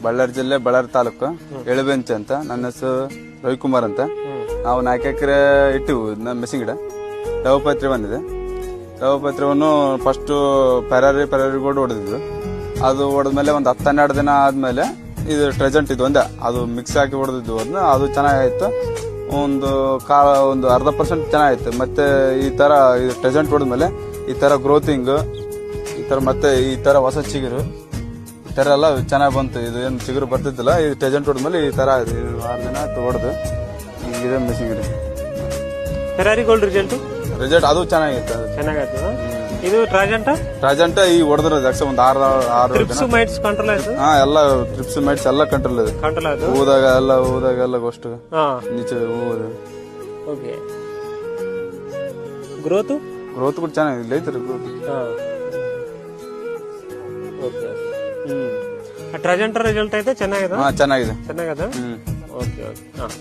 ಬಳ್ಳಾರಿ ಜಿಲ್ಲೆ ಬಳ್ಳಾರಿ ತಾಲೂಕು ಎಳಬೆಂಚ ಅಂತ. ನನ್ನ ಹೆಸರು ರವಿಕುಮಾರ್ ಅಂತ. ನಾವು 4 ಎಕರೆ ಇಟ್ಟಿವು ಮೆಣಸಿನ ಗಿಡ. ದವಪತ್ರಿ ಬಂದಿದೆ. ದವಪತ್ರಿಯನ್ನು ಫಸ್ಟ್ ಪೆರಾರಿ ಗೋಲ್ಡ್ ಹೊಡೆದಿದ್ದು. ಅದು ಹೊಡೆದ್ಮೇಲೆ ಒಂದು 10-12 ದಿನ ಆದ್ಮೇಲೆ ಇದು ಟ್ರೆಜೆಂಟ್ ಇದು ಒಂದೇ ಅದು ಮಿಕ್ಸ್ ಹಾಕಿ ಹೊಡೆದಿದ್ದು. ಅದು ಚೆನ್ನಾಗಾಯ್ತು. ಒಂದು ಅರ್ಧ % ಚೆನ್ನಾಗಿತ್ತು. ಮತ್ತೆ ಈ ತರ ಇದು ಟ್ರೆಜೆಂಟ್ ಹೊಡೆದ್ಮೇಲೆ ಈ ತರ ಗ್ರೋತಿಂಗ್, ಈ ತರ ಮತ್ತೆ ಈ ತರ ಹೊಸ ಚಿಗುರು, ಈ ತರ ಎಲ್ಲ ಚೆನ್ನಾಗಿ ಬಂತು. ಇದು ಏನು ಚಿಗುರು ಬರ್ತಿದ್ದಿಲ್ಲ. ಈ ಟ್ರೆಜೆಂಟ್ ಹೊಡೆದ್ಮೇಲೆ ಈ ತರ 6 ದಿನ ಹೊಡೆದು ಇದೆ ಮೆಣಸಿನ ಗಿಡ. ಫೆರಾರಿ ಗೋಲ್ಡ್ ರಿಸಲ್ಟ್ ಅದು ಚೆನ್ನಾಗಿತ್ತು. ಚೆನ್ನಾಗಾಯ್ತು. ಇದು ಟ್ರಾಜೆಂಟ್ ಈ ಹೊಡೆದ್ರ ಒಂದು 6 ಟ್ರಿಪ್ಸ್ ಮೈಟ್ಸ್ ಕಂಟ್ರೋಲ್ ಆಯ್ತು. ಎಲ್ಲ ಟ್ರಿಪ್ಸ್ ಮೈಟ್ಸ್ ಎಲ್ಲ ಕಂಟ್ರೋಲ್ ಇದೆ. ಊದಾಗ ಎಲ್ಲ ಗೋಷ್ಟು ನೀಚೆ ಹೂವು. ಓಕೆ. ಗ್ರೋತ್ ಕೂಡ ಚೆನ್ನಾಗಿದೆ. ಐತ್ರಿ ಗ್ರೋತ್. ಓಕೆ. ಟ್ರಾಜೆಂಟ್ ರಿಸಲ್ಟ್ ಐತೆ ಚೆನ್ನಾಗಿದೆ. ಚೆನ್ನಾಗಿದೆ. ಚೆನ್ನಾಗದ. Okay okay.